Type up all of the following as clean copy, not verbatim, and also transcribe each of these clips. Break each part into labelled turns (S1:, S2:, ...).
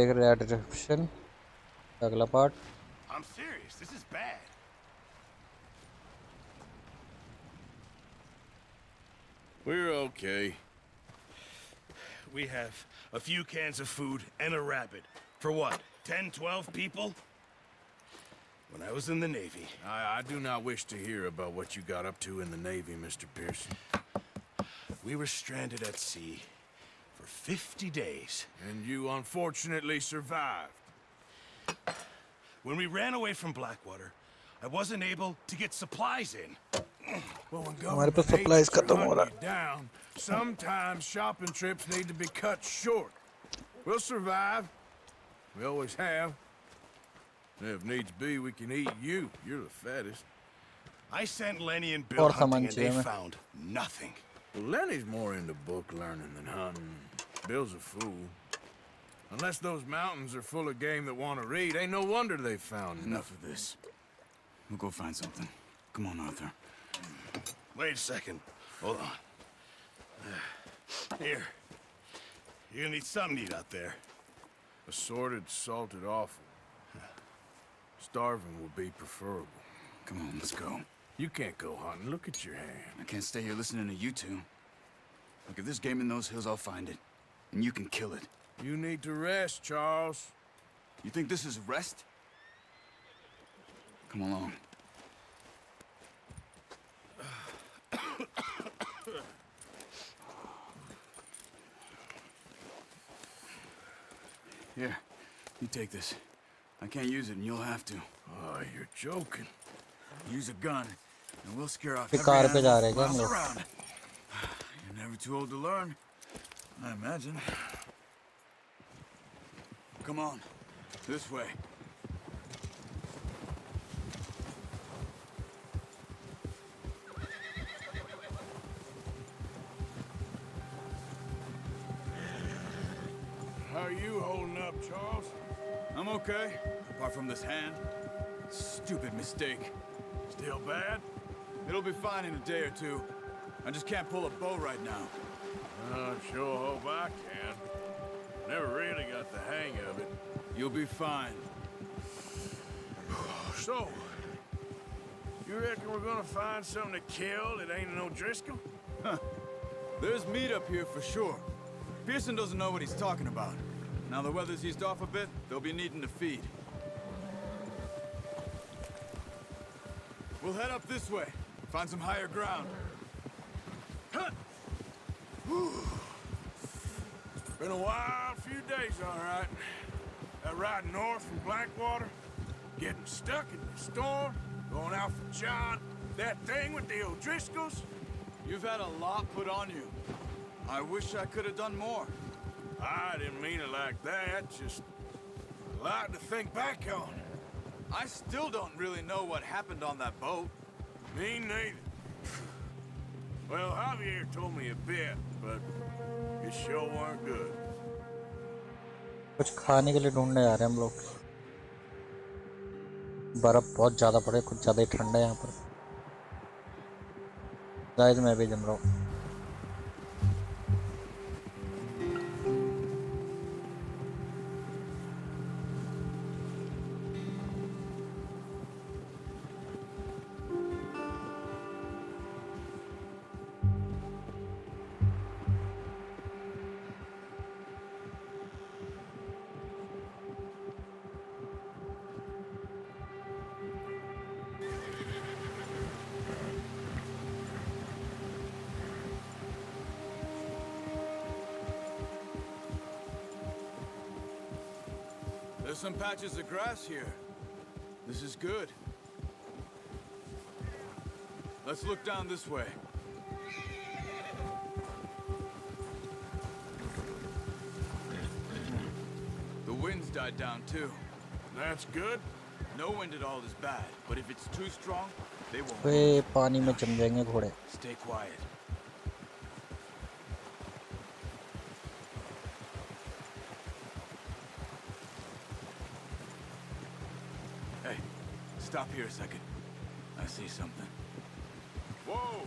S1: देख रहे डिस्क्रिप्शन अगला part.
S2: I'm serious. This is bad. We're okay. We have a few cans of food and a rabbit. For what? 10, 12 people? When I was in the Navy.
S3: I do not wish to hear about what you got up to in the Navy, Mr. Pearson.
S2: We were stranded at sea for 50 days.
S3: And you unfortunately survived.
S2: When we ran away from Blackwater, I wasn't able to get supplies in.
S3: Well, when
S1: हमारे
S3: government
S1: pass supplies
S3: agents are
S1: खत्म हो रहा
S3: hunting you down, sometimes shopping trips need to be cut short. We'll survive. We always have. And if needs be, we can eat you. You're the fattest.
S2: I sent Lenny and Bill
S1: और सामान
S2: hunting and they
S1: चाहिए हमें।
S2: found nothing.
S3: Well, Lenny's more into book learning than hunting. Bill's a fool. Unless those mountains are full of game that want to read, ain't no wonder they found
S4: Enough of this. We'll go find something. Come on, Arthur.
S2: Wait a second. Hold on. Here. You're gonna need something to eat out there.
S3: assorted, salted offal. Starving would be preferable.
S4: Come on, let's go.
S3: You can't go hunting. Look at your hand.
S4: I can't stay here listening to you two. Look, if there's game in those hills, I'll find it. And you can kill it.
S3: You need to rest, Charles.
S4: You think this is rest? Come along. Here, you take this. I can't use it, and you'll have to.
S3: Oh, you're joking.
S4: Use a gun, and we'll scare off
S1: फिर
S4: every
S1: car पे जा
S4: animal
S1: रहे हैं क्या हम
S4: miles
S1: लोग?
S4: around. You're never too old to learn, I imagine. Come on, this way.
S3: How are you holding up, Charles?
S4: I'm okay, apart from this hand. Stupid mistake.
S3: Still bad?
S4: It'll be fine in a day or two. I just can't pull a bow right now.
S3: I sure hope I can. Never really got the hang of it.
S4: You'll be fine.
S3: So, you reckon we're gonna find something to kill that ain't no Driscoll?
S4: There's meat up here for sure. Pearson doesn't know what he's talking about. Now the weather's eased off a bit, they'll be needing to feed. We'll head up this way. Find some higher ground.
S3: Been a wild few days, all right. That ride north from Blackwater, getting stuck in the storm, going out for John, that thing with the O'Driscolls.
S4: You've had a lot put on you. I wish I could have done more.
S3: I didn't mean it like that, just a lot to think back on.
S4: I still don't really know what happened on that boat.
S3: Me neither. Well, Javier told me a bit, but it sure weren't good.
S1: कुछ खाने के लिए ढूंढने जा रहे हैं हम लोग। बर्फ बहुत ज्यादा पड़े, कुछ ज्यादा ही ठंडा है यहाँ पर। गाइस मैं भी जम रहा हूँ।
S4: There's some patches of grass here. This is good. Let's look down this way. The wind's died down too.
S3: That's good.
S4: No wind at all is bad, but if it's too strong, they won't.
S1: वे पानी में जम जाएंगे घोड़े।
S4: Stay quiet. Hey, stop here a second. I see something.
S3: Whoa!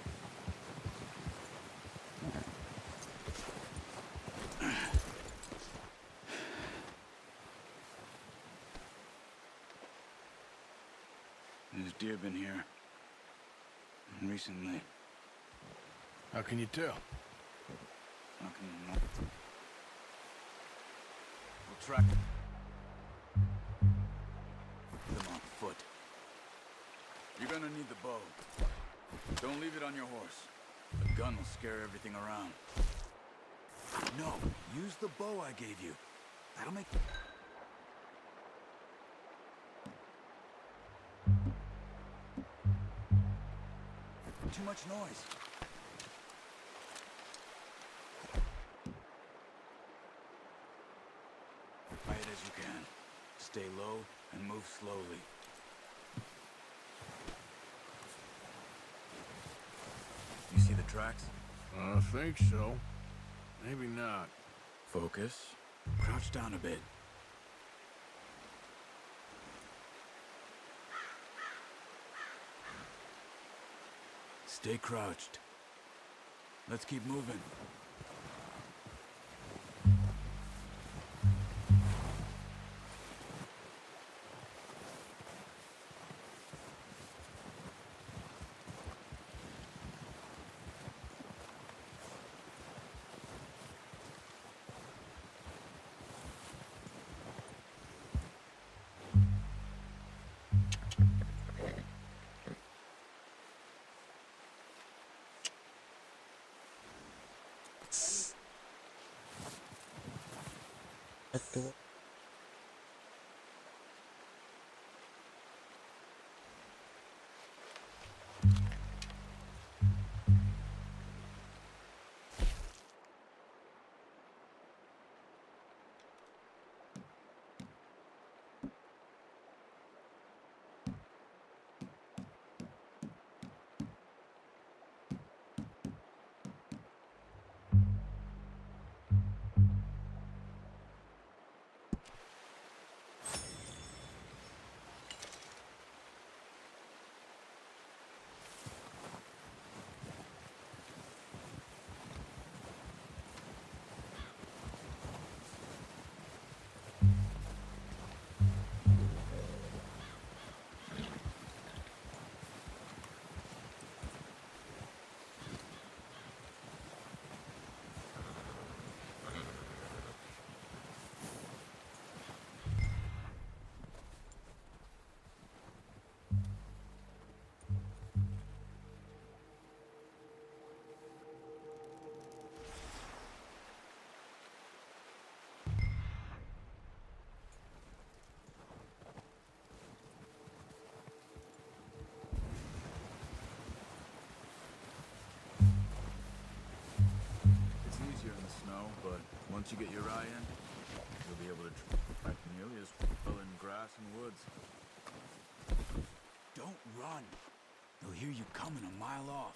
S4: There's deer been here. And recently.
S3: How can you tell?
S4: How can you know? We'll track them on foot. You're gonna need the bow. Don't leave it on your horse. The gun will scare everything around. No, use the bow I gave you. That'll make... Too much noise. Quiet as you can. Stay low and move slowly. You see the tracks?
S3: I think so. Maybe not.
S4: Focus. Crouch down a bit. Stay crouched. Let's keep moving.
S1: Active.
S4: It's easier in the snow, but once you get your eye in, you'll be able to track nearly as well in grass and woods. Don't run. They'll hear you coming a mile off.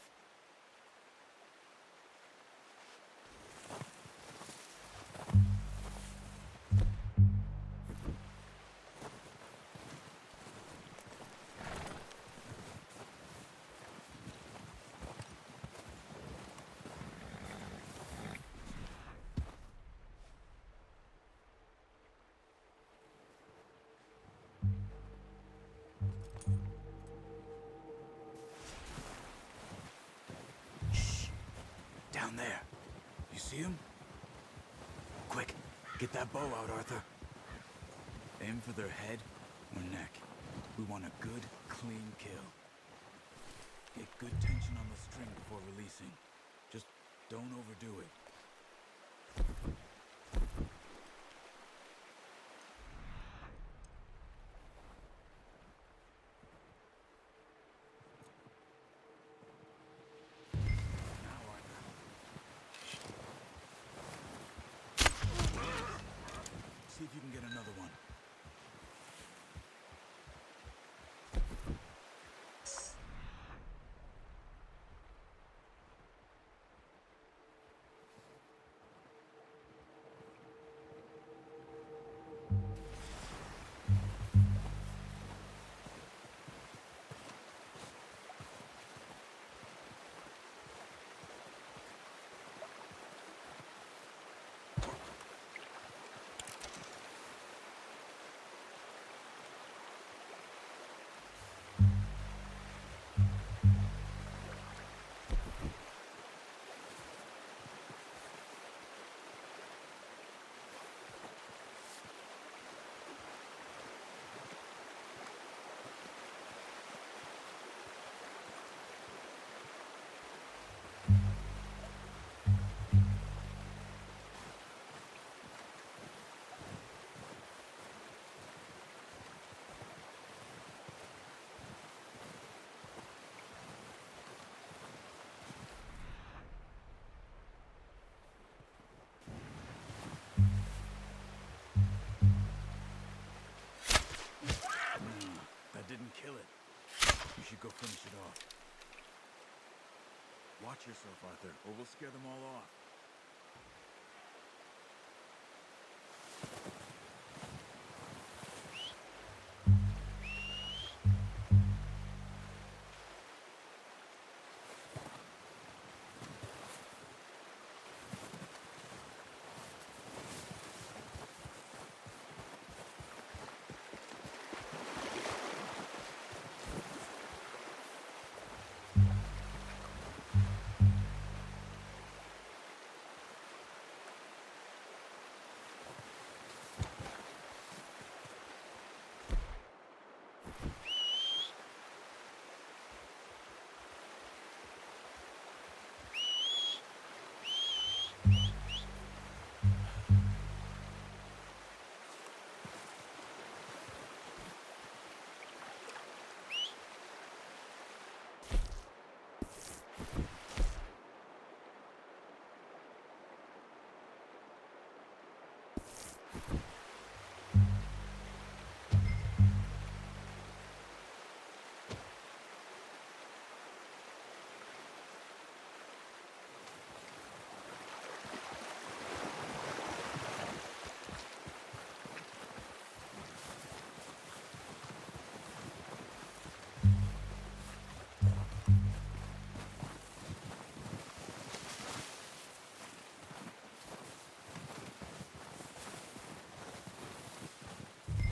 S4: Down there. You see him? Quick, get that bow out, Arthur. Aim for their head or neck. We want a good, clean kill. Get good tension on the string before releasing. Just don't overdo it. See if you can get another one. yourself, Arthur, or we'll scare them all off.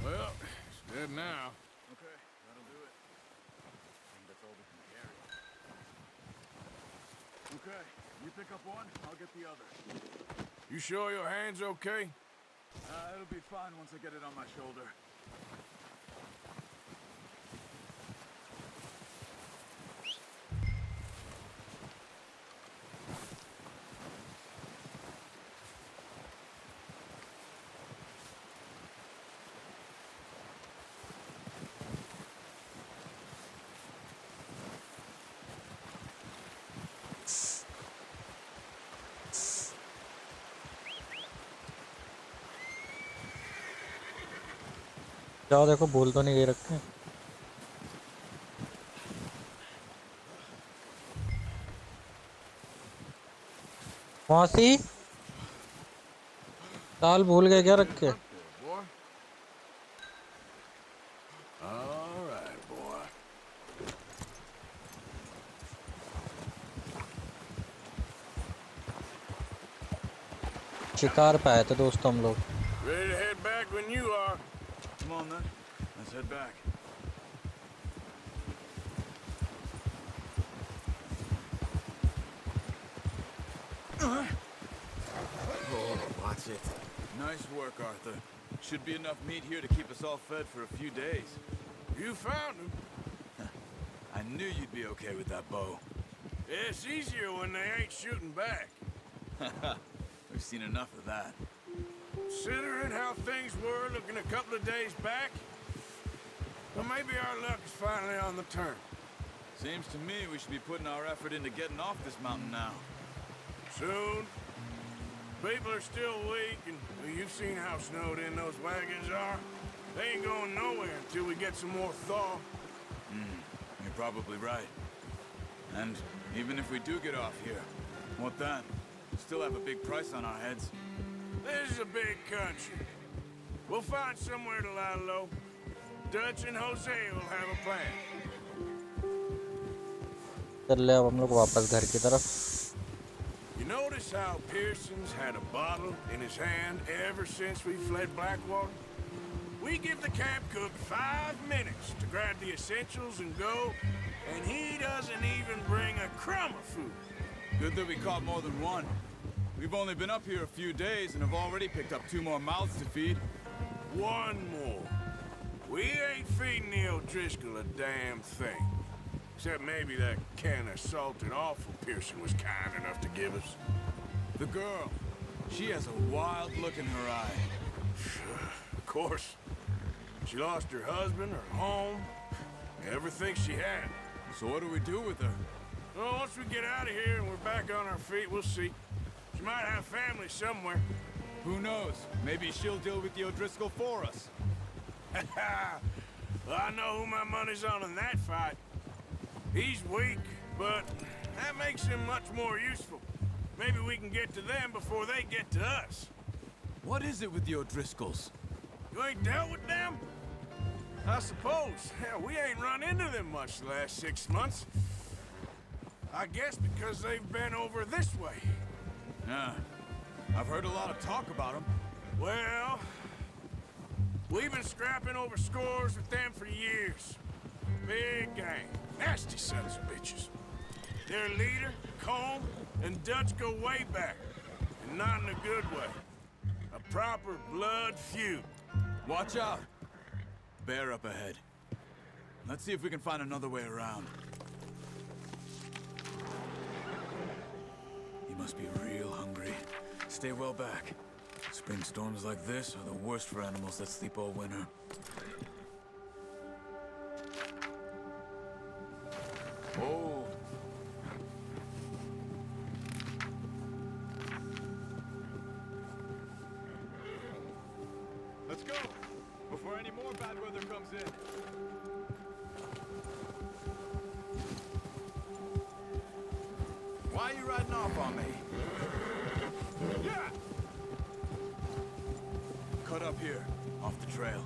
S3: Well, it's dead now.
S4: Okay, that'll do it. I think that's all we can carry. Okay, you pick up one, I'll get the other.
S3: You sure your hand's okay?
S4: It'll be fine once I get it on my shoulder.
S1: जाओ देखो भूल तो नहीं गए रखे। मौसी दाल भूल गए क्या रख के?
S3: Boy. All right, boy.
S1: शिकार पे आए थे दोस्त हम लोग।
S3: Ready to head back when you are.
S4: Come on then, let's head back.
S3: Oh, watch it.
S4: Nice work, Arthur. Should be enough meat here to keep us all fed for a few days.
S3: You found him.
S4: I knew you'd be okay with that bow.
S3: It's easier when they ain't shooting back.
S4: We've seen enough of that.
S3: Considering how things were looking a couple of days back, well, maybe our luck is finally on the turn.
S4: Seems to me we should be putting our effort into getting off this mountain now.
S3: Soon. People are still weak, and well, you've seen how snowed in those wagons are. They ain't going nowhere until we get some more thaw.
S4: You're probably right. And even if we do get off here, what then? We still have a big price on our heads.
S3: This is a big country. We'll find somewhere to lie low. Dutch and Jose will have a plan.
S1: चल ले अब हम लोग वापस घर की तरफ।
S3: You notice how Pearson's had a bottle in his hand ever since we fled Blackwater? We give the camp cook 5 minutes to grab the essentials and go, and he doesn't even bring a crumb of food.
S4: Good that we caught more than one. We've only been up here a few days and have already picked up 2 more mouths to feed.
S3: One more. We ain't feeding the O'Driscoll a damn thing. Except maybe that can of salted offal Pearson was kind enough to give us.
S4: The girl. She has a wild look in her eye.
S3: Of course. She lost her husband, her home, everything she had.
S4: So what do we do with her?
S3: Well, once we get out of here and we're back on our feet, we'll see. She might have family somewhere.
S4: Who knows? Maybe she'll deal with the O'Driscoll for us.
S3: Well, I know who my money's on in that fight. He's weak, but That makes them much more useful. Maybe we can get to them before they get to us.
S4: What is it with the O'Driscolls?
S3: You ain't dealt with them? I suppose. Hell, we ain't run into them much the last 6 months. I guess because they've been over this way.
S4: Yeah. I've heard a lot of talk about them.
S3: Well, we've been scrapping over scores with them for years. Big gang. Nasty sons of bitches. Their leader, Combe, and Dutch go way back. And not in a good way. A proper blood feud.
S4: Watch out. Bear up ahead. Let's see if we can find another way around. You must be real hungry. Stay well back. Spring storms like this are the worst for animals that sleep all winter. Oh.
S5: Let's go, before any more bad weather comes in.
S4: Why are you riding off on me?
S3: Yeah!
S4: Cut up here, off the trail.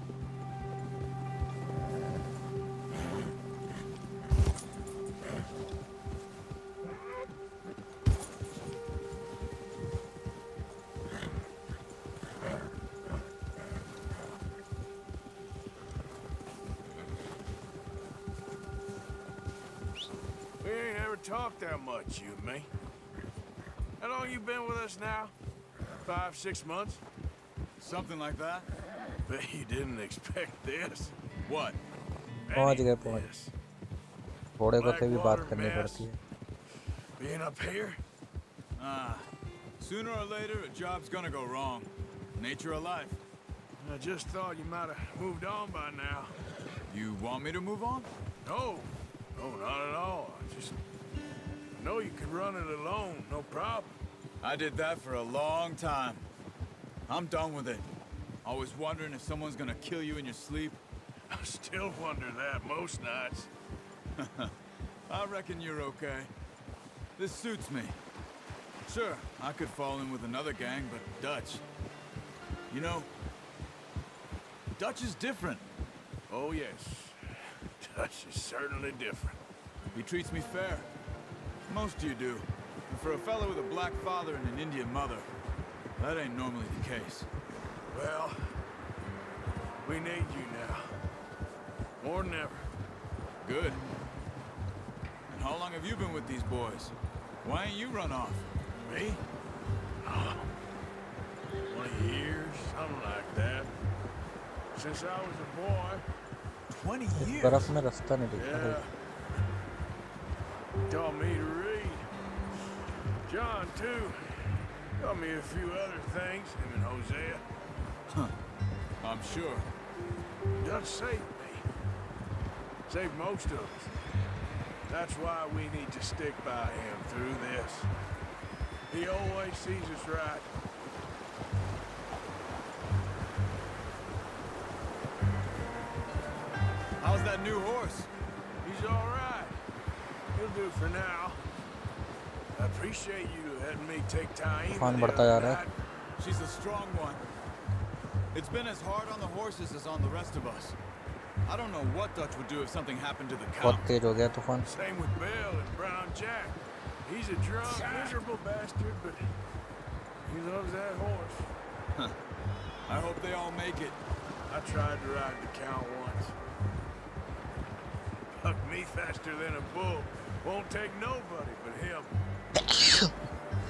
S3: We ain't ever talked that much, you and me. How long you been with us now? 5, 6 months?
S4: Something like that?
S3: Bet you didn't expect this.
S4: What?
S1: पहुंच
S3: Any
S1: गए
S3: of
S1: पहुंच
S3: this.
S1: थोड़े को से भी बात
S3: Blackwater
S1: करनी
S3: mess.
S1: पड़ती है
S3: Being up here?
S4: Sooner or later, a job's gonna go wrong. Nature of life.
S3: I just thought you might have moved on by now.
S4: You want me to move on?
S3: No. No, not at all. I just know you could run it alone, no problem.
S4: I did that for a long time. I'm done with it. Always wondering if someone's gonna kill you in your sleep.
S3: I still wonder that most nights.
S4: I reckon you're okay. This suits me. Sure, I could fall in with another gang, but Dutch... You know, Dutch is different.
S3: Oh, yes. Dutch is certainly different.
S4: He treats me fair. Most of you do. And for a fellow with a black father and an Indian mother, that ain't normally the case.
S3: Well, we need you now. More than ever.
S4: Good. And how long have you been with these boys? Why ain't you run off?
S3: Me? Oh, 20 years, something like that. Since I was a boy.
S4: 20 years?
S1: बर्फ में रास्ता नहीं दिखता
S3: Yeah. Taught me to read. John, too. Taught me a few other things, him and Hosea.
S4: I'm sure.
S3: Dutch saved me. Saved most of us. That's why we need to stick by him through this. He always sees us right.
S4: How's that new horse?
S3: He's all right. He'll do for now. I appreciate you letting me take time.
S1: तूफान बढ़ता जा रहा है
S4: She's a strong one. It's been as hard on the horses as on the rest of us. I don't know what Dutch would do if something happened to the
S1: बहुत
S4: count.
S1: तेज हो गया तूफान
S3: Same with Bill and Brown Jack. He's a drunk, miserable bastard, but he loves that horse.
S4: I hope they all make it.
S3: I tried to ride the count once. Bucked me faster than a bull. Won't take nobody but him.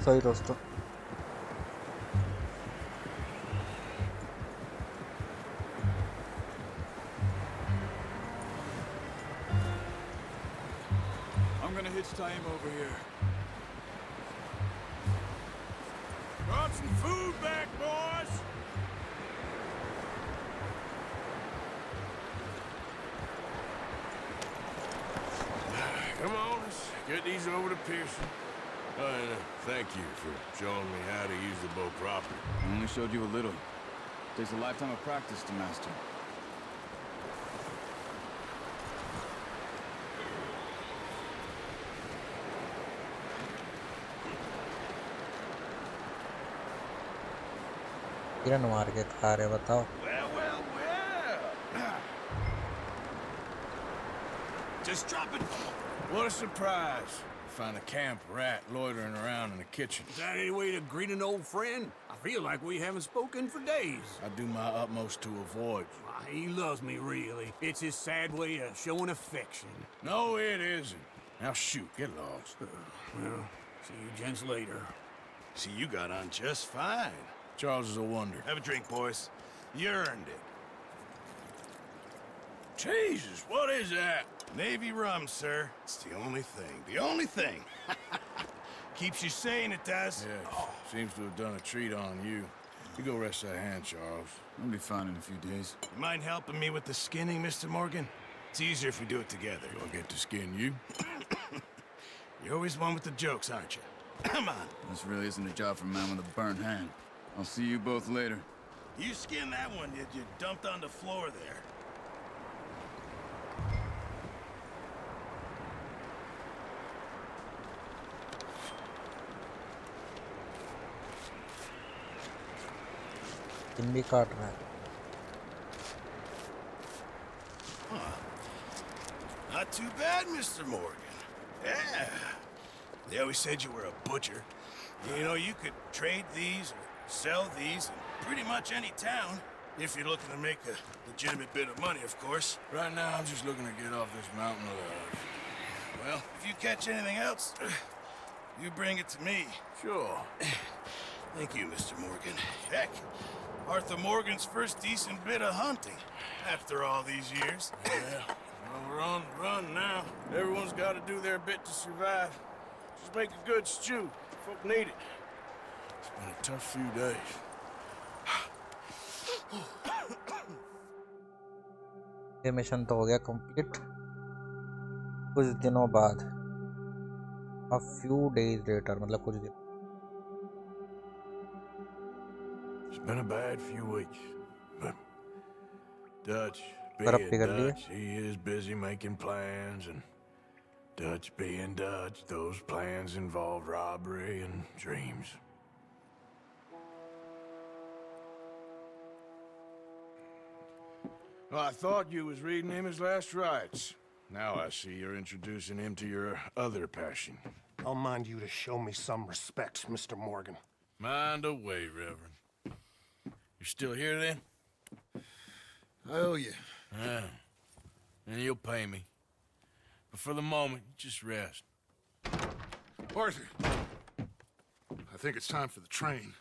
S1: सही दोस्तों
S4: I'm gonna hitch tie him over here.
S3: Brought some food back, boys. Come on, let's get these over to Pearson. And thank you for showing me how to use the bow properly.
S4: I only showed you a little. Takes a lifetime of practice to master.
S1: किरण मार के खा रहे बताओ।
S2: Well.
S3: Just drop it. What a surprise. Find a camp rat loitering around in the kitchen. Is that any way to greet an old friend? I feel like we haven't spoken for days. I do my utmost to avoid you. He loves me, really. It's his sad way of showing affection. No, it isn't. Now shoot, get lost. Well, see you gents later.
S2: See, you got on just fine.
S3: Charles is a wonder.
S2: Have a drink, boys. You earned it.
S3: Jesus, what is that?
S2: Navy rum, sir. It's the only thing. The only thing. Keeps you sane, it does.
S3: Yeah, seems to have done a treat on you. You go rest that hand, Charles. I'll be fine in a few days.
S2: You mind helping me with the skinning, Mr. Morgan? It's easier if we do it together.
S3: Do I get to skin you?
S2: You're always one with the jokes, aren't you? Come on.
S4: This really isn't a job for a man with a burnt hand. I'll see you both later.
S2: You skinned that one you dumped on the floor there.
S1: दिन भी काट रहा है।
S2: Not too bad, Mr. Morgan. Yeah. They always said you were a butcher. You know, you could trade these or sell these in pretty much any town, if you're looking to make a legitimate bit of money, of course.
S3: Right now, I'm just looking to get off this mountain alive.
S2: Well, if you catch anything else, you bring it to me.
S3: Sure.
S2: Thank you, Mr. Morgan. Heck, Arthur Morgan's first decent bit of hunting after all these years.
S3: Yeah. Well, we're on the run now. Everyone's got to do their bit to survive. Just make a good stew. Folk need it. It's been a tough few days.
S1: ये mission तो हो गया complete. कुछ दिनों बाद a few days later मतलब कुछ दिन।
S3: It's been a bad few weeks, but Dutch
S1: तरफ
S3: being
S1: निकल लिए।
S3: Dutch, he is busy making plans, and Dutch being Dutch, those plans involve robbery and dreams. Well, I thought you was reading him his last rites. Now I see you're introducing him to your other passion.
S6: I'll mind you to show me some respect, Mr. Morgan.
S3: Mind away, Reverend. You still here then?
S2: I owe you.
S3: Yeah. And you'll pay me. But for the moment, just rest.
S7: Arthur, I think it's time for the train.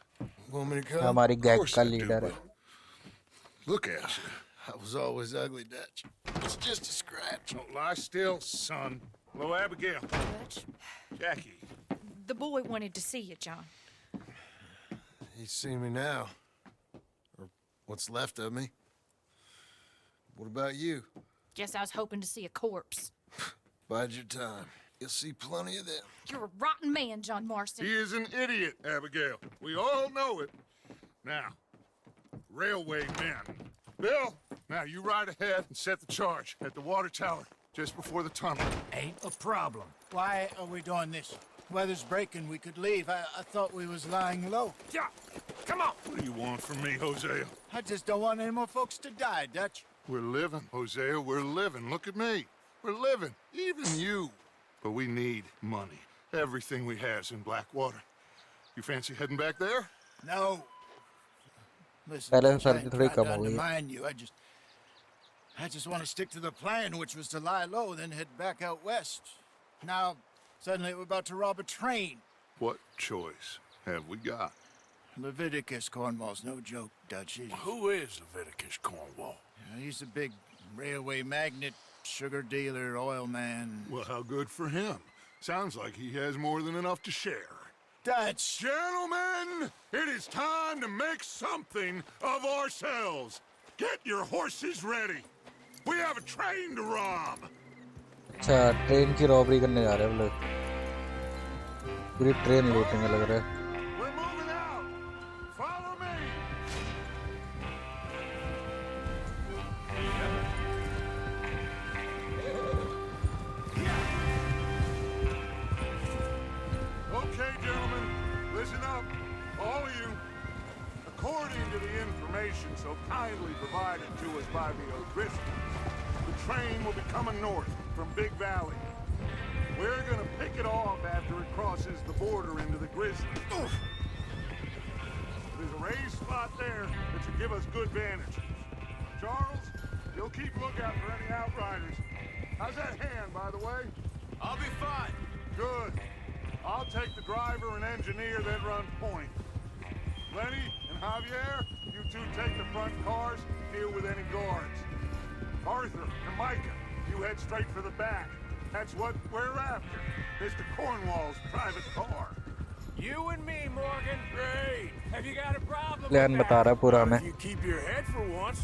S2: Want me to come?
S1: हमारी
S7: Of
S1: gang
S7: course
S1: का
S7: I do,
S1: leader है।
S7: but look at you.
S2: I was always ugly, Dutch. It's just a scratch.
S7: Don't lie still, son. Hello, Abigail.
S8: Dutch,
S7: Jackie.
S8: the boy wanted to see you, John.
S9: He's seen me now. Or what's left of me. What about you?
S8: Guess I was hoping to see a corpse.
S9: Bide your time. You'll see plenty of them.
S8: You're a rotten man, John Marston.
S7: He is an idiot, Abigail. We all know it. Now, railway men. Bill, now you ride ahead and set the charge at the water tower just before the tunnel.
S10: Ain't a problem. Why are we doing this? Weather's breaking, we could leave. I thought we was lying low.
S7: Yeah, come on. What do you want from me, Hosea?
S10: I just don't want any more folks to die, Dutch.
S7: We're living, Hosea, we're living. Look at me. We're living. Even you. But we need money. Everything we has in Blackwater. You fancy heading back there?
S10: No. Listen,
S1: पहले
S10: Dutch,
S1: से
S10: I
S1: सर्दी
S10: ain't
S1: थोड़ी
S10: trying
S1: come
S10: to
S1: हो गई है।
S10: undermine you. I just want to stick to the plan, which was to lie low, then head back out west. Now, suddenly we're about to rob a train.
S7: What choice have we got?
S10: Leviticus Cornwall's no joke, Dutch.
S3: Who is Leviticus Cornwall?
S10: He's a big railway magnate, sugar dealer, oil man.
S7: Well, how good for him. Sounds like he has more than enough to share.
S10: Dutch!
S7: Gentlemen, it is time to make something of ourselves. Get your horses ready. We have a train to rob.
S1: अच्छा train की robbery करने जा रहे हैं हम लोग। पूरी train लूटेंगे लग रहा है।
S7: We're moving out. Follow me. Okay, gentlemen, listen up. All of you. According to the kindly provided to us by the O'Driscolls. The train will be coming north from Big Valley. We're gonna pick it off after it crosses the border into the Grizzly. Oof. There's a raised spot there that should give us good vantage. Charles, you'll keep lookout for any outriders. How's that hand, by the way?
S4: I'll be fine.
S7: Good. I'll take the driver and engineer that run point. Lenny and Javier, you two take the front cars, deal with any guards. Arthur and Micah, you head straight for the back. That's what we're after. Mr. Cornwall's private car.
S3: You and me, Morgan. Great. Have you got a problem
S1: plan
S3: with
S1: बता
S3: that?
S1: रहा है पूरा मैं.
S3: If you keep your head for once.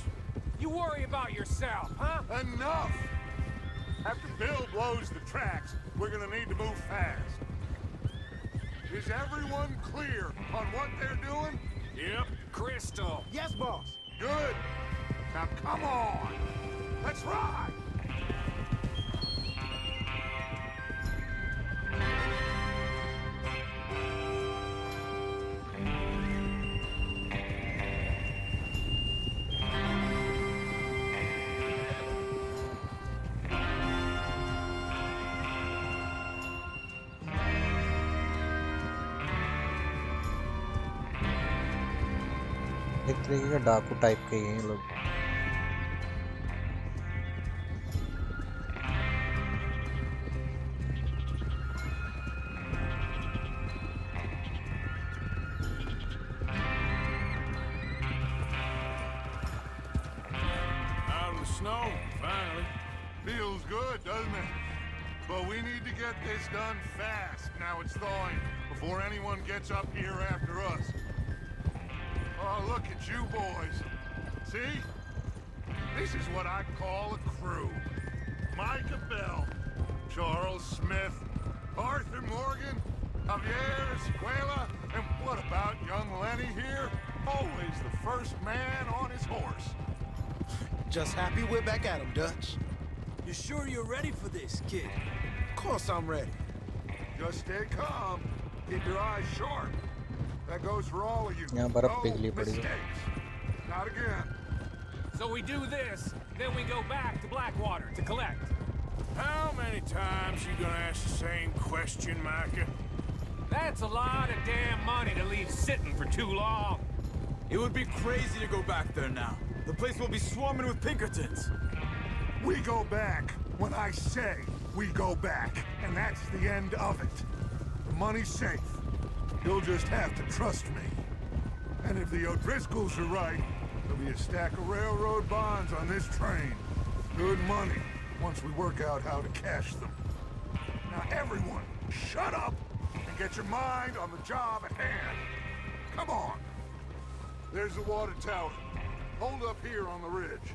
S3: You worry about yourself, huh?
S7: Enough! After Bill blows the tracks, we're gonna need to move fast. Is everyone clear on what they're doing?
S3: Yep, crystal.
S10: Yes, boss.
S7: Good. Now come on. Let's ride.
S1: एक तरीके का डाकू type के ही हैं ये लोग.
S3: Out in the snow, finally.
S7: Feels good, doesn't it? But we need to get this done fast. Now it's thawing, before anyone gets up here after us. Oh, look at you boys. See? This is what I call a crew. Micah Bell, Charles Smith, Arthur Morgan, Javier Escuela, and what about young Lenny here? Always the first man on his horse.
S10: Just happy we're back at him, Dutch. You sure you're ready for this, kid? Of course I'm ready.
S7: Just stay calm. Keep your eyes sharp. That goes for all of you.
S1: यहाँ बर्फ
S7: No
S1: पिघली पड़ी है.
S7: mistakes. Not again.
S3: So we do this, then we go back to Blackwater to collect. How many times you gonna ask the same question, Micah? That's a lot of damn money to leave sitting for too long.
S4: It would be crazy to go back there now. The place will be swarming with Pinkertons.
S7: We go back when I say we go back, and that's the end of it. The money's safe. You'll just have to trust me. And if the O'Driscolls are right, there'll be a stack of railroad bonds on this train. Good money, once we work out how to cash them. Now everyone, shut up and get your mind on the job at hand. Come on. There's the water tower. Hold up here on the ridge.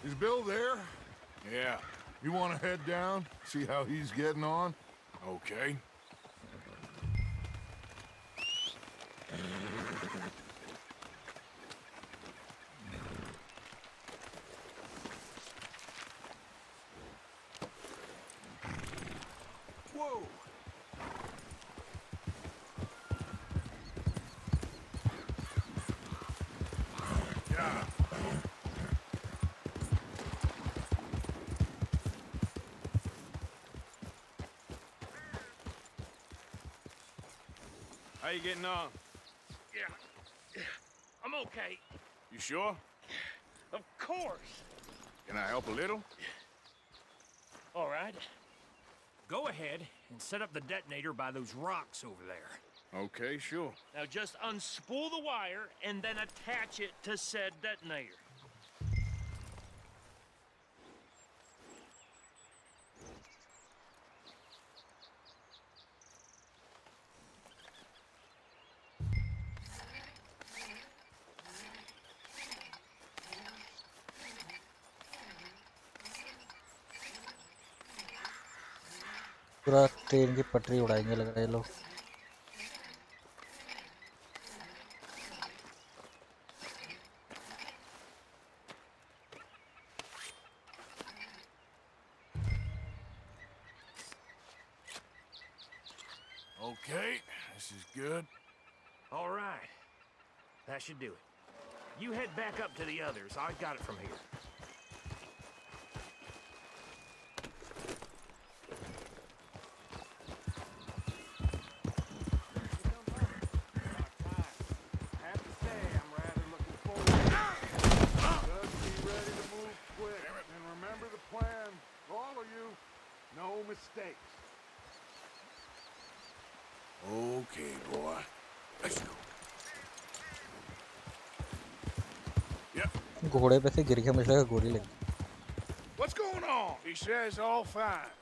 S7: Is Bill there?
S3: Yeah,
S7: You want to head down, see how he's getting on?
S3: okay. Whoa!
S7: Yeah.
S3: How you getting on?
S5: Yeah. I'm okay.
S3: You sure?
S5: Of course.
S3: Can I help a little?
S5: All right. Go ahead and set up the detonator by those rocks over there.
S3: Okay, sure.
S5: Now just unspool the wire and then attach it to said detonator.
S1: पूरा train की पटरी उड़ाएंगे लग रहा है ये लोग.
S3: Okay, this is good.
S5: All right. That should do it. You head back up to the others. I got it from here.
S3: Have to say, I'm rather looking forward to it. Just be ready to move quick. And remember the plan. All of you, no mistakes.
S2: Okay, boy. Let's go. Yep.
S1: घोड़े पे से गिर के मुझे लगा गोली लगी.
S3: What's going on? He says all fine.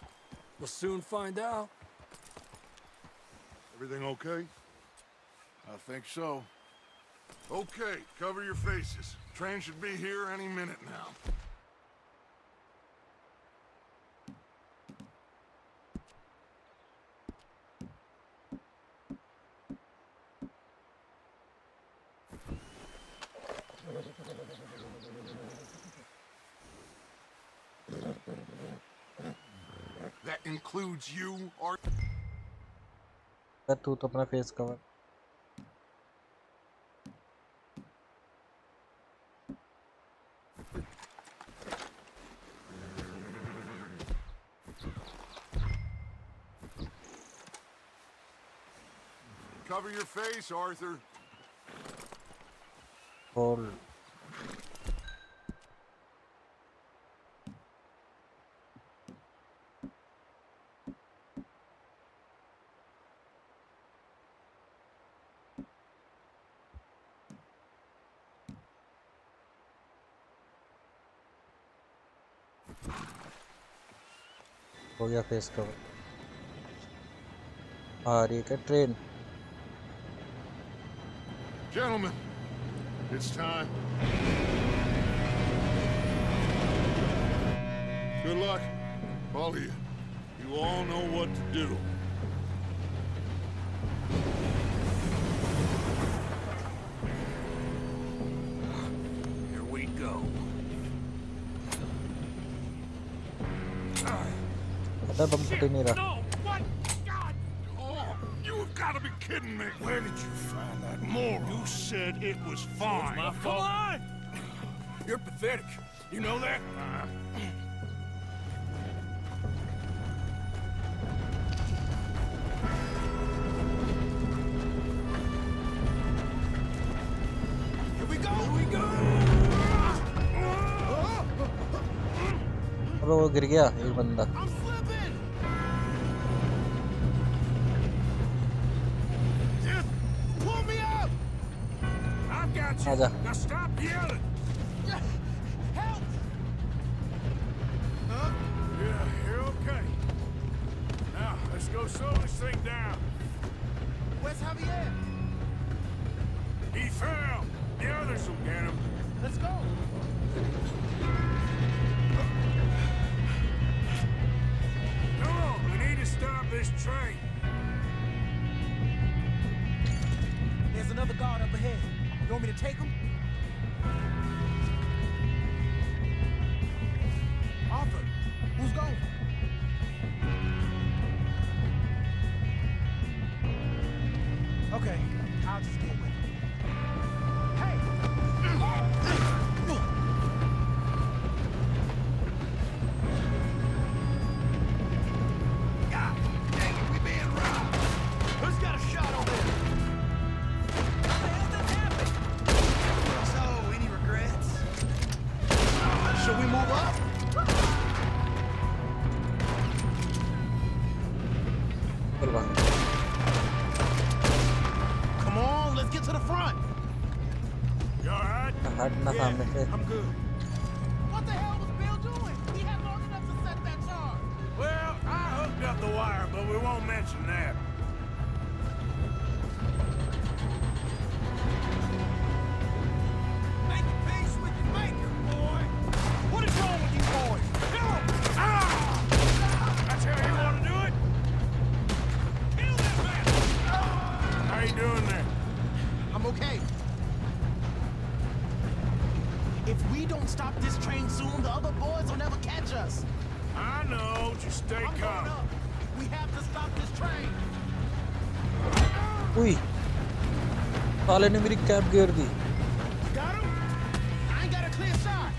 S5: We'll soon find out.
S7: Everything okay?
S3: I think so.
S7: Okay, cover your faces. Train should be here any minute now. That includes you, or
S1: तू तो अपना face cover.
S7: cover your face, Arthur.
S1: Hold. हो गया face cover. आ रही है train.
S7: Gentlemen, it's time. Good luck, all of you. You all know what to do.
S5: Here we go.
S1: पता बम फट ही नहीं रहा.
S5: No! What? God!
S7: Oh, you have got to be kidding me.
S3: Where did you find that moron?
S7: You said it was fine.
S3: My fault. Come on! You're pathetic. You know that? Here we go! Here we go!
S1: अबे वो गिर गया एक बंदा.
S3: I'm slipping! Just pull me up! I've got you.
S1: आजा.
S3: Now stop yelling! Help! Huh? Yeah, you're okay. Now, let's go slow this thing down. Where's Javier? He fell. The others will get him. Let's go. Come on, we need to stop this train.
S11: There's another guard up ahead. You want me to take him? Arthur, who's going? Okay, I'll just get with him. Hey!
S3: God dang it, we being robbed. Who's got a shot on there?
S11: What the hell just happened?
S10: So, any regrets? Should we move up?
S1: चल भाग.
S10: Come on, let's get to the front.
S3: You all right?
S1: हटना सामने से.
S3: I'm good.
S11: What the hell was Bill doing? He had long enough to set that charge.
S3: Well, I hooked up the wire, but we won't mention that.
S11: Make peace with your maker, boy.
S3: What is wrong with you boys? Kill 'em! Ah! That's how you want to do it? Kill that man! How you doing there?
S11: I'm okay. If we don't stop this train soon, the other boys will never catch us.
S3: I know. Just stay
S11: I'm going
S3: calm.
S11: up. We have to stop this train.
S1: उई. साले ने मेरी cap गिर दी।
S11: Got him? I ain't got a clear shot.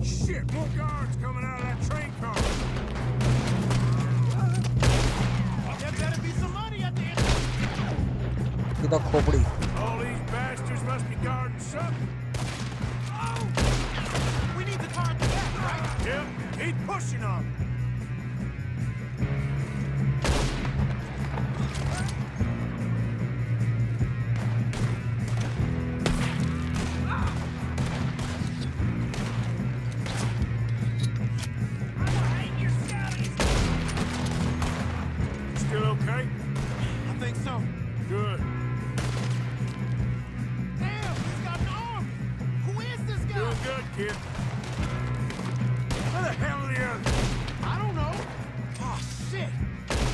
S3: Shit, more guards coming out of that train car.
S11: There better be some money at the end.
S1: सीधा खोपड़ी।
S3: All these bastards must be guarding something.
S11: We need the car at the back, right?
S3: Yep, keep pushing on. Still okay?
S11: I think so.
S3: Good.
S11: Damn, he's got an arm. Who is this guy?
S3: Doing good, kid. Where the hell are the others?
S11: I don't know. Oh, shit.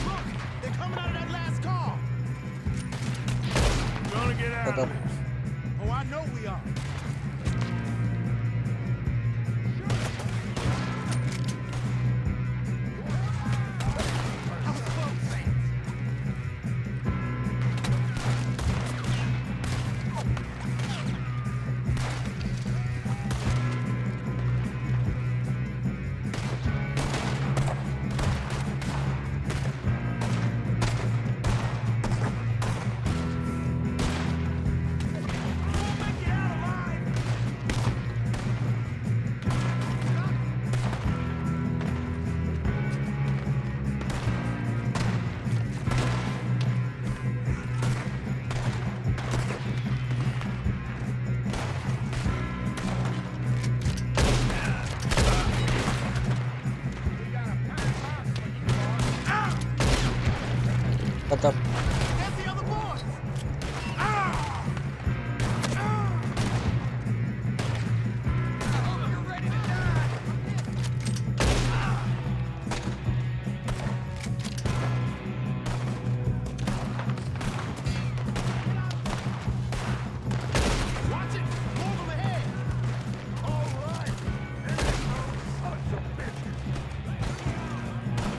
S11: Look, they're coming out of that last car.
S3: Gonna get out of this.
S11: Oh, I know we are. I was close.
S1: खत्म।
S11: There's the other boys. You're ready to die. Watch it. Move them ahead.
S3: All right. There they go. Sons of bitches.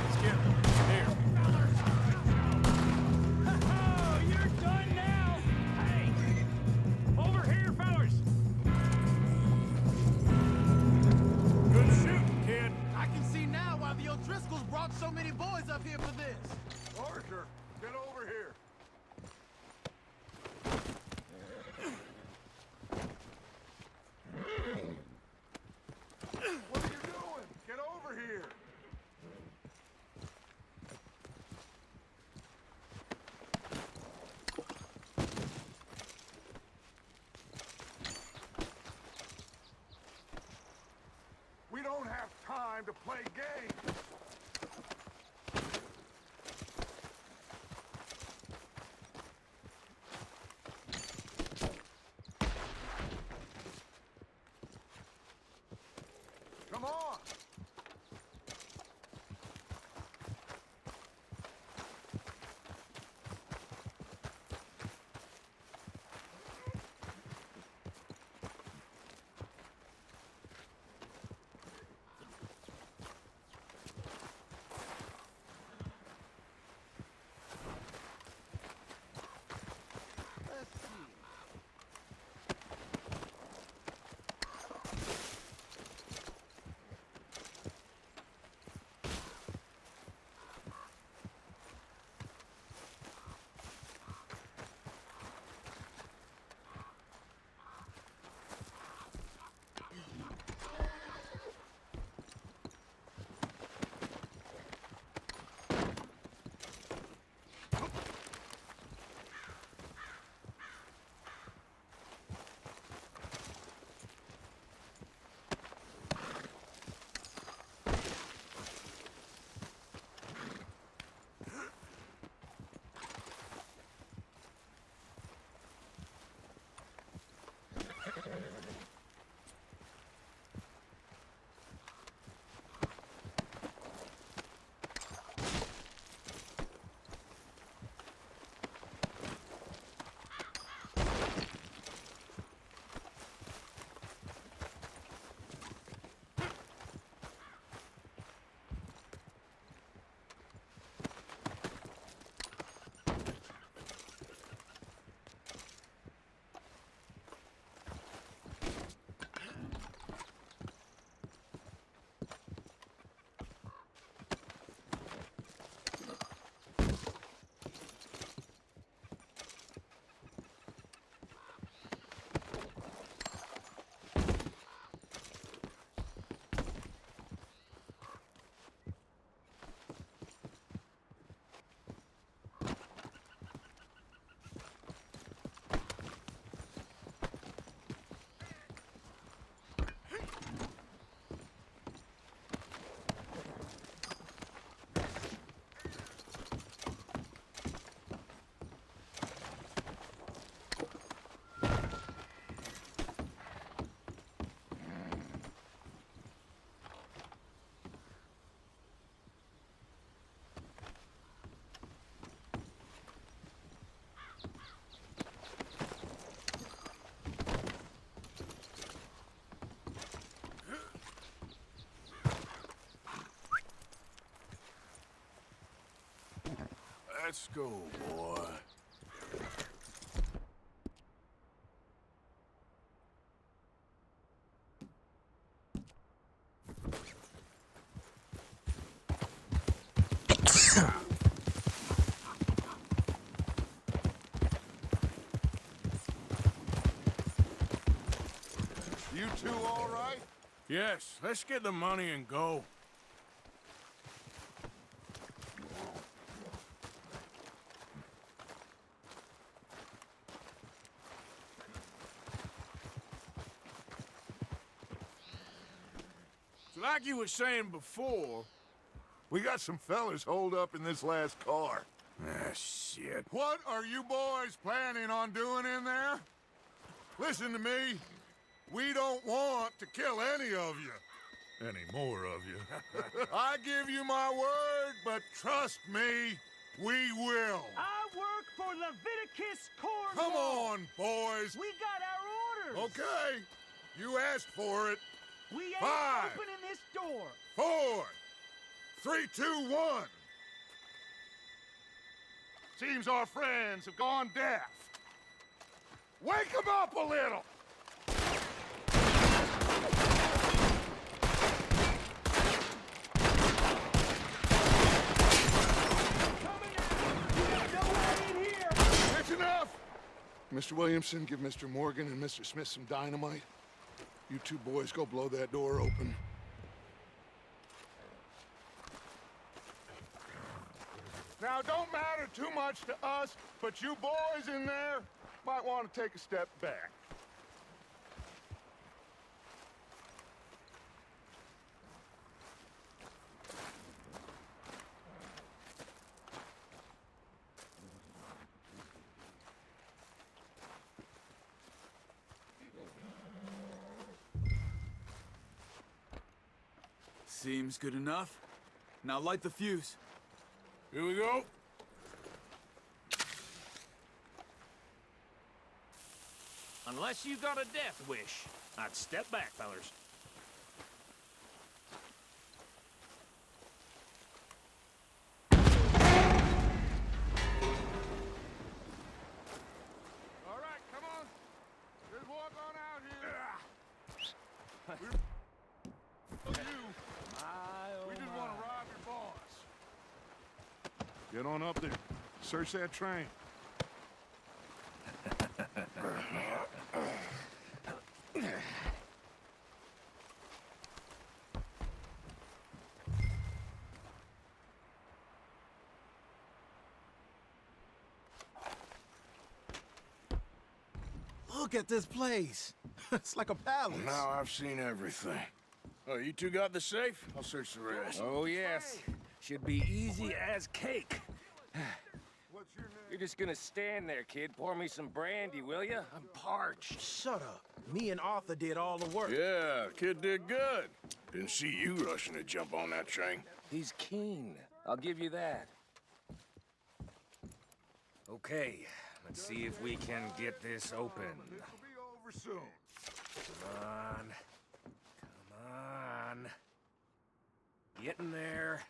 S3: Let's get them. Here.
S5: Oh, you're done now. Hey, over here, fellas.
S3: Good shooting, kid.
S11: I can see now why the O'Driscolls brought so many boys up here for this.
S3: Arthur, get over here. What are you doing? Get over here. We don't have time to play games. Come on. Let's go, boy.
S7: You two all right?
S3: Yes, let's get the money and go. So like you were saying before...
S7: We got some fellas holed up in this last car.
S3: Ah, shit.
S7: What are you boys planning on doing in there? Listen to me. We don't want to kill any of you. Any more of you. I give you my word, but trust me, we will.
S11: I work for Leviticus Cornwall.
S7: Come on, boys.
S11: We got our orders.
S7: Okay. You asked for it.
S11: We ain't
S7: 5,
S11: opening this door.
S7: 4, 3, 2, 1. Seems our friends have gone deaf. Wake them up a little. That's enough! Mr. Williamson, give Mr. Morgan and Mr. Smith some dynamite. You two boys go blow that door open. Now, don't matter too much to us, but you boys in there might want to take a step back.
S4: Seems good enough. Now light the fuse.
S3: Here we go.
S5: Unless you got a death wish, I'd step back, fellers.
S7: All right, come on. Just walk on out here. We just want to rob your boss. Get on up there. Search that train.
S10: Look at this place. It's like a palace.
S3: Now I've seen everything. Oh, you two got the safe? I'll search the rest.
S5: Oh, yes. Should be easy as cake.
S7: What's your name?
S5: You're just gonna stand there, kid. Pour me some brandy, will ya? I'm parched.
S11: Shut up. Me and Arthur did all the work.
S3: Yeah, kid did good. Didn't see you rushing to jump on that train.
S5: He's keen. I'll give you that. Okay, let's see if we can get this open.
S7: This will be over soon.
S5: Come on. Come on. Get in there.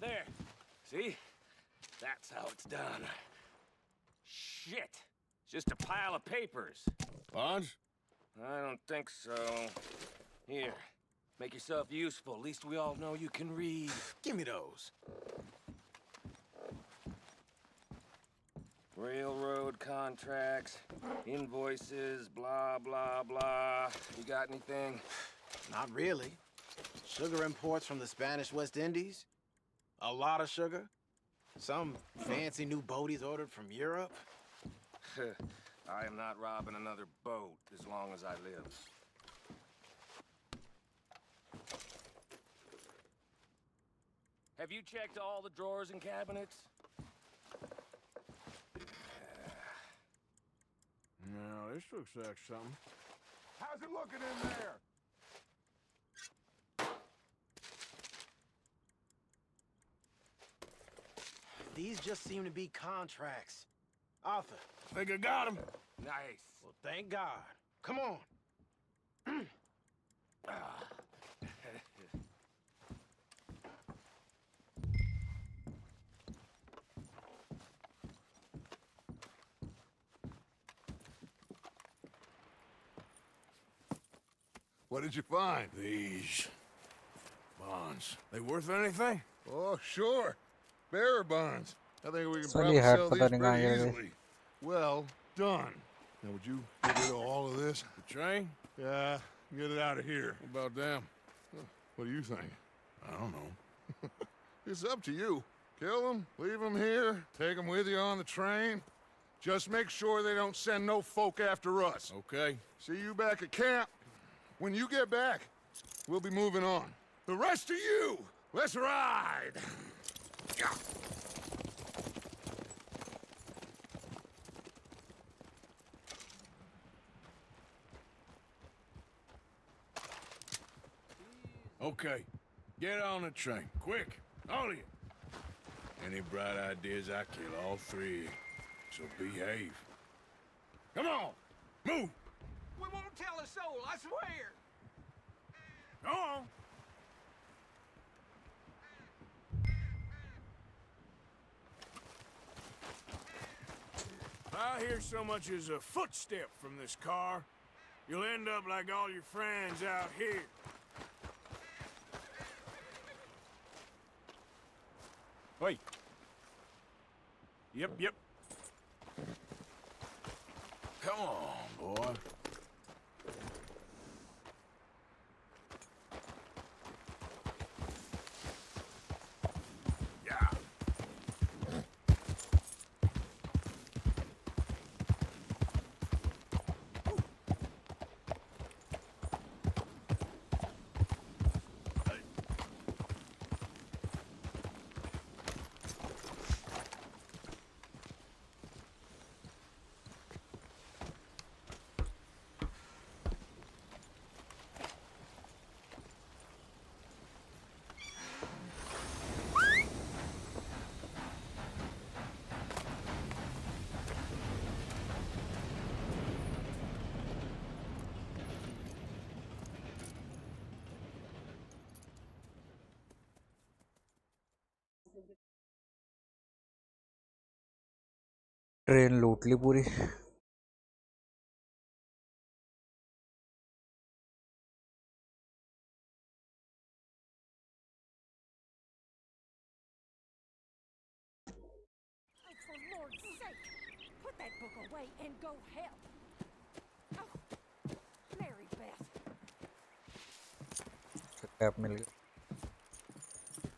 S5: There. See? That's how it's done. Shit. It's just a pile of papers.
S3: Bonds?
S5: I don't think so. Here. Make yourself useful. At least we all know you can read.
S11: Give me those.
S5: Railroad contracts, invoices, blah, blah, blah. You got anything?
S11: Not really. Sugar imports from the Spanish West Indies. A lot of sugar. Some fancy new boat he's ordered from Europe.
S5: I am not robbing another boat as long as I live. Have you checked all the drawers and cabinets?
S3: No, this looks like something.
S7: How's it looking in there?
S11: These just seem to be contracts. Arthur.
S3: Think I got him.
S5: Nice.
S11: Well, thank God. Come on.
S7: What did you find?
S3: These bonds. They worth anything?
S7: Oh, sure. Bearer bonds. I think we can
S1: Sally
S7: probably
S1: hat
S7: sell
S1: पता
S7: these
S1: नहीं कहाँ
S7: pretty
S1: गिर गई.
S7: easily. Well done. Now, would you get rid of all of this?
S3: The train?
S7: Yeah, get it out of here.
S3: What about them?
S7: What do you think?
S3: I don't know.
S7: It's up to you. Kill them, leave them here, take them with you on the train. Just make sure they don't send no folk after us.
S3: Okay.
S7: See you back at camp. When you get back, we'll be moving on. The rest of you, let's ride! Yeah.
S3: Okay. Get on the train. Quick. All of you. Any bright ideas, I kill all three. So behave. Come on! Move!
S5: We won't tell a soul, I swear.
S3: Go on! If I hear so much as a footstep from this car, you'll end up like all your friends out here. Wait. Yep. Come on, boy. Yeah.
S1: Train लूट ली पूरी.
S8: For Lord's sake, put that book away and go help. Oh, Mary Beth.
S1: Cap मिल गया.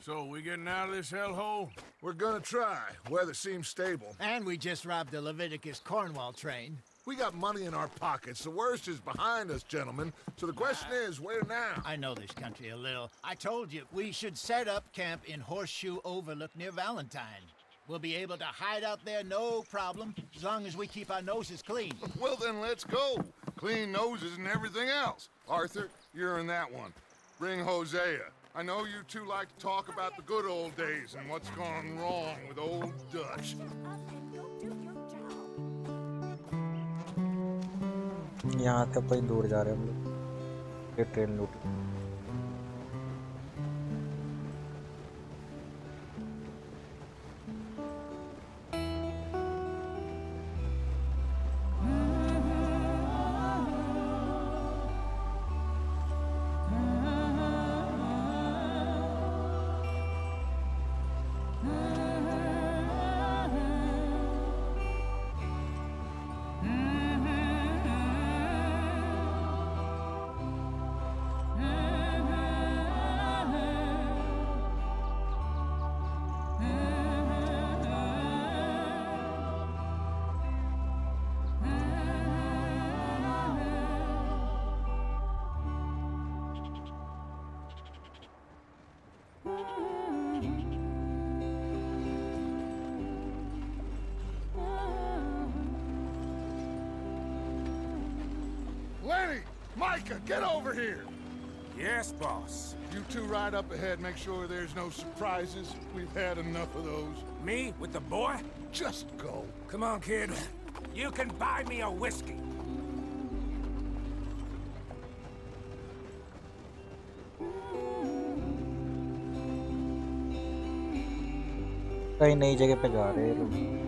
S3: So, we getting out of this hellhole?
S7: We're gonna try. Weather seems stable.
S10: And we just robbed the Leviticus Cornwall train.
S7: We got money in our pockets. The worst is behind us, gentlemen. So the question is, where now?
S10: I know this country a little. I told you, we should set up camp in Horseshoe Overlook near Valentine. We'll be able to hide out there no problem, as long as we keep our noses clean.
S7: Well, then let's go. Clean noses and everything else. Arthur, you're in that one. Bring Hosea. I know you two like to talk about the good old days and what's gone wrong with old Dutch.
S1: यहाँ से कोई दूर जा रहे हैं हम लोग. ये ट्रेन लूट.
S7: Lenny! Micah, get over here!
S3: Yes, boss.
S7: You two ride up ahead, make sure there's no surprises. We've had enough of those.
S5: Me with the boy?
S7: Just go.
S5: Come on, kid. You can buy me a whiskey.
S1: कहीं नई जगह पे जा रहे हैं लोग.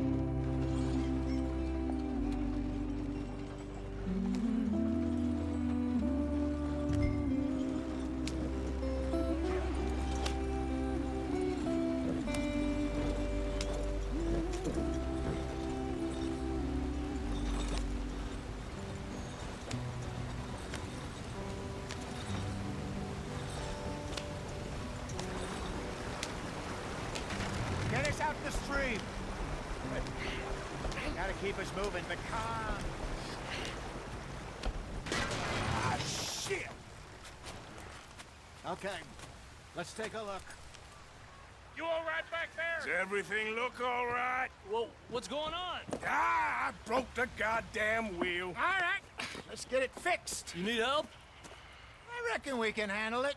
S10: race out the stream. Gotta keep us moving, but calm. Ah, shit! Okay, let's take a look.
S3: You all right back there? Does everything look all right?
S5: Well, what's going on?
S3: Ah, I broke the goddamn wheel.
S10: All right, let's get it fixed.
S5: You need help?
S10: I reckon we can handle it.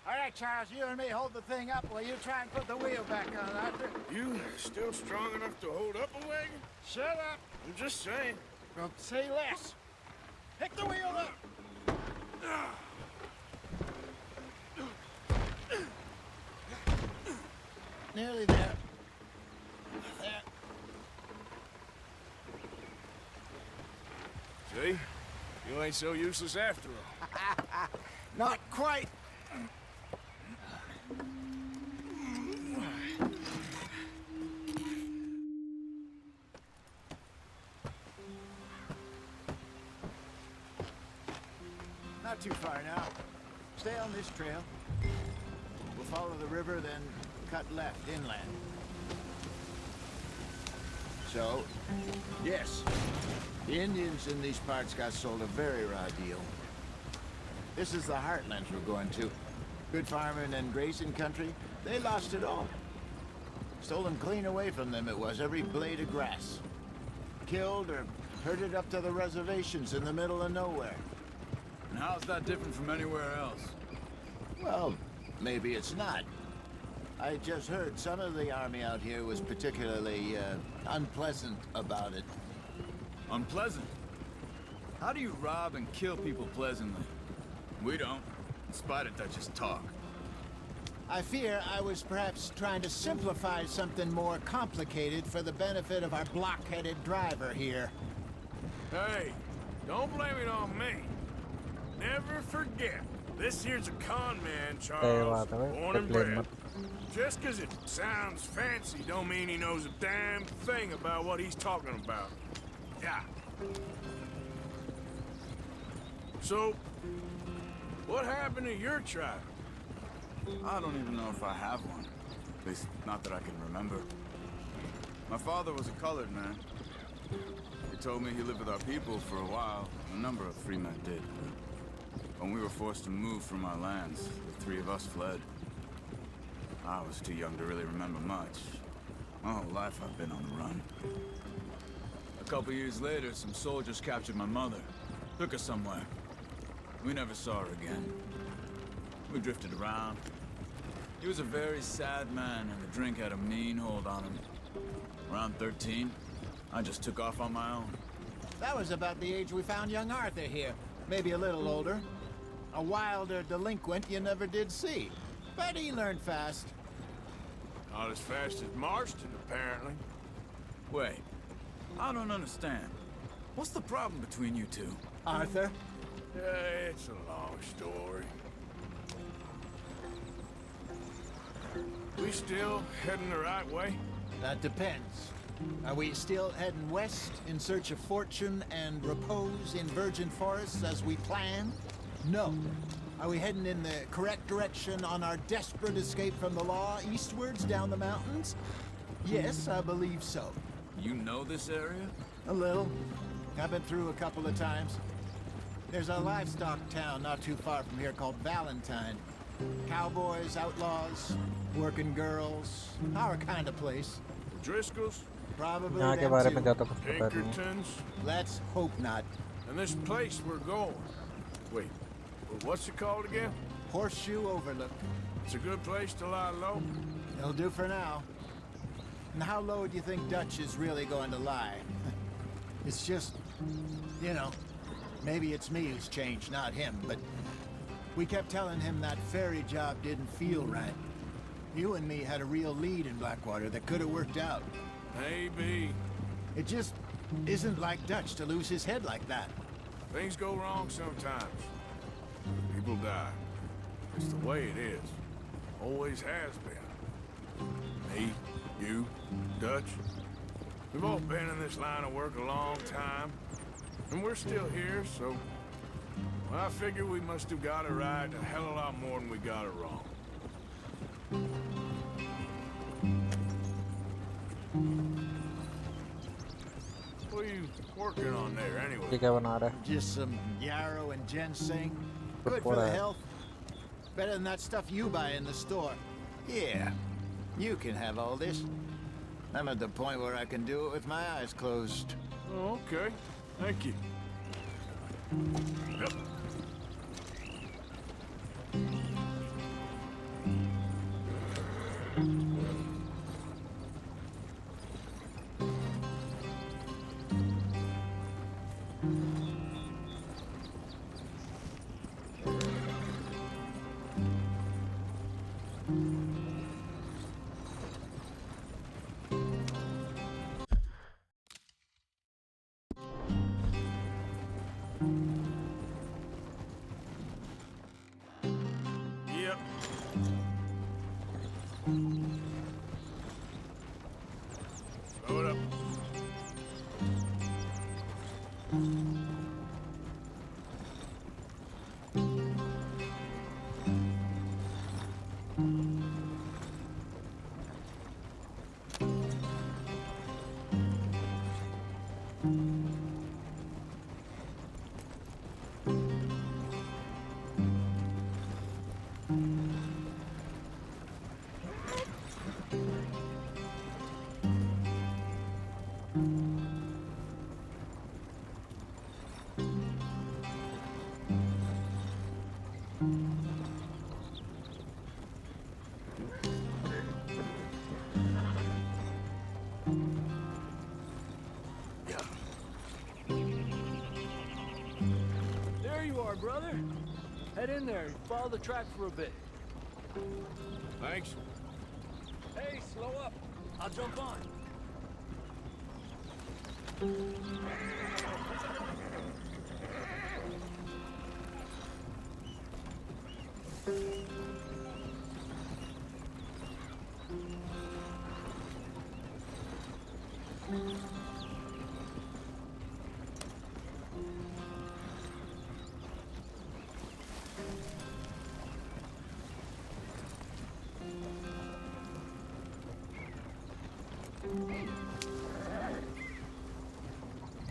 S10: All right, Charles, you and me hold the thing up while you try and put the wheel back on, Arthur.
S3: You still strong enough to hold up a wagon?
S10: Shut up.
S3: I'm just saying.
S10: Well, say less. Pick the wheel up. Nearly there. There.
S3: See? You ain't so useless after all.
S10: Not quite. Not too far now. Stay on this trail. We'll follow the river, then cut left inland. So, yes, the Indians in these parts got sold a very raw deal. This is the heartlands we're going to. Good farming and grazing country, they lost it all. Stolen clean away from them it was, every blade of grass. Killed or herded up to the reservations in the middle of nowhere.
S4: And how's that different from anywhere else?
S10: Well, maybe it's not. I just heard some of the army out here was particularly, unpleasant about it.
S4: Unpleasant? How do you rob and kill people pleasantly? We don't, in spite of Dutch's talk.
S10: I fear I was perhaps trying to simplify something more complicated for the benefit of our block-headed driver here.
S3: Hey, don't blame it on me. Never forget, this here's a con man, Charles, born and bred. Just 'cause it sounds fancy don't mean he knows a damn thing about what he's talking about. Yeah. So, what happened to your tribe?
S4: I don't even know if I have one. At least, not that I can remember. My father was a colored man. He told me he lived with our people for a while. A number of free men did. When we were forced to move from our lands, the three of us fled. I was too young to really remember much. My whole life I've been on the run. A couple years later, some soldiers captured my mother. Took her somewhere. We never saw her again. We drifted around. He was a very sad man, and the drink had a mean hold on him. Around 13, I just took off on my own.
S10: That was about the age we found young Arthur here. Maybe a little older. A wilder delinquent you never did see. But he learned fast.
S3: Not as fast as Marston, apparently.
S4: Wait, I don't understand. What's the problem between you two?
S10: Arthur?
S3: It's a long story. We still heading the right way?
S10: That depends. Are we still heading west in search of fortune and repose in virgin forests as we planned? No. Are we heading in the correct direction on our desperate escape from the law eastwards down the mountains? Yes, I believe so.
S4: You know this area?
S10: A little. I've been through a couple of times. There's a livestock town not too far from here called Valentine. Cowboys, outlaws, working girls, our kind of place.
S3: Driscolls?
S10: Probably
S1: यहाँ के
S10: them
S1: बारे में
S10: too.
S1: ज़्यादा कुछ पता नहीं है।
S3: Pinkertons?
S10: Let's hope not.
S3: And this place we're going. Wait, what's it called again?
S10: Horseshoe Overlook.
S3: It's a good place to lie low.
S10: It'll do for now. And how low do you think Dutch is really going to lie? It's just, you know, maybe it's me who's changed, not him, but we kept telling him that ferry job didn't feel right. You and me had a real lead in Blackwater that could have worked out.
S3: Maybe.
S10: It just isn't like Dutch to lose his head like that.
S3: Things go wrong sometimes. People die. It's the way it is. Always has been. Me, you, Dutch. We've all been in this line of work a long time. And we're still here, so... Well, I figure we must have got it right a hell of a lot more than we got it wrong. What are you working on there, anyway?
S1: ये क्या बना रहा है?
S10: Just some yarrow and ginseng.
S1: Good
S10: Good
S1: for
S10: for the
S1: that.
S10: health. Better than that stuff you buy in the store. Yeah, you can have all this. I'm at the point where I can do it with my eyes closed.
S3: Oh, okay. Thank you. Yep. Yep. Slow it up.
S5: There you are, brother. Head in there and follow the track for a bit.
S3: Thanks.
S5: Hey, slow up. I'll jump on.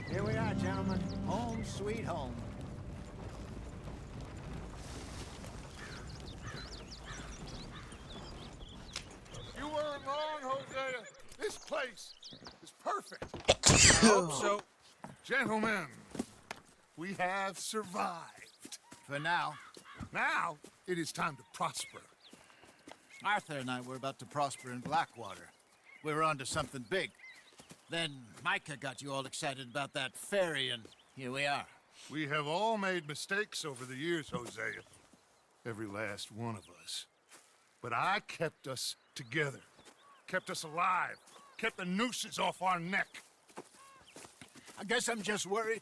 S10: Here we are, gentlemen. Home sweet home.
S7: You weren't wrong, Hosea. This place is perfect.
S3: I hope so.
S7: Gentlemen, we have survived.
S10: For now,
S7: Now, it is time to prosper.
S10: Arthur and I were about to prosper in Blackwater. We were onto something big. Then Micah got you all excited about that ferry, and here we are.
S7: We have all made mistakes over the years, Hosea. Every last one of us. But I kept us together. Kept us alive. Kept the nooses off our neck.
S10: I guess I'm just worried.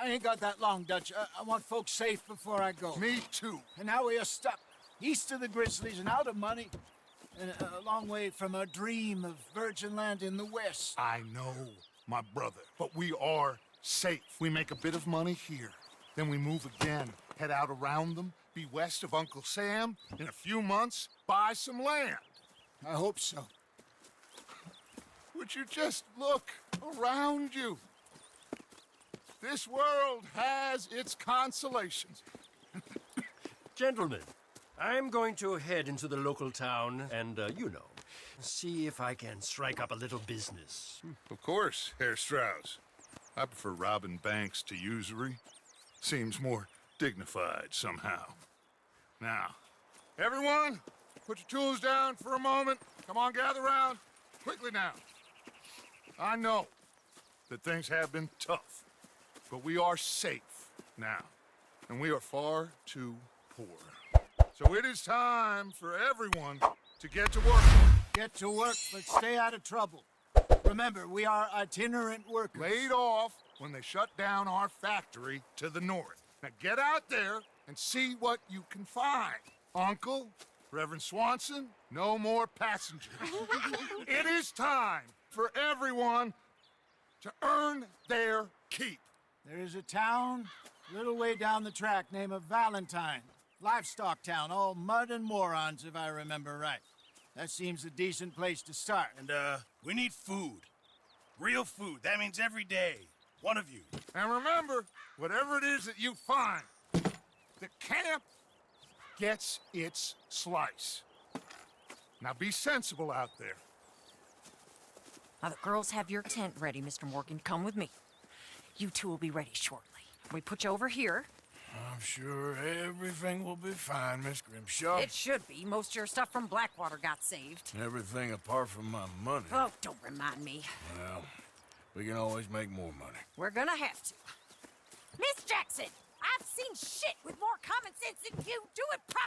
S10: I ain't got that long, Dutch. I want folks safe before I go.
S7: Me too.
S10: And now we are stuck east of the Grizzlies and out of money, and a long way from our dream of virgin land in the west.
S7: I know, my brother. But we are safe. We make a bit of money here. Then we move again. Head out around them. Be west of Uncle Sam. In a few months, buy some land.
S10: I hope so.
S7: Would you just look around you? This world has its consolations.
S5: Gentlemen, I'm going to head into the local town and, see if I can strike up a little business.
S7: Of course, Herr Strauss. I prefer robbing banks to usury. Seems more dignified somehow. Now, everyone, put your tools down for a moment. Come on, gather round. Quickly now. I know that things have been tough, but we are safe now, and we are far too poor. So it is time for everyone to get to work.
S10: Get to work, but stay out of trouble. Remember, we are itinerant workers.
S7: Laid off when they shut down our factory to the north. Now get out there and see what you can find. Uncle, Reverend Swanson, no more passengers. It is time for everyone to earn their keep.
S10: There is a town a little way down the track named Valentine. Livestock town, all mud and morons, if I remember right. That seems a decent place to start.
S2: And, we need food. Real food. That means every day. One of you.
S7: And remember, whatever it is that you find, the camp gets its slice. Now be sensible out there.
S8: Now the girls have your tent ready, Mr. Morgan. Come with me. You two will be ready shortly. We put you over here.
S3: I'm sure everything will be fine, Miss Grimshaw.
S8: It should be. Most of your stuff from Blackwater got saved.
S3: Everything apart from my money.
S8: Oh, don't remind me.
S3: Well, we can always make more money.
S8: We're gonna have to. Miss Jackson, I've seen shit with more common sense than you. Do it properly.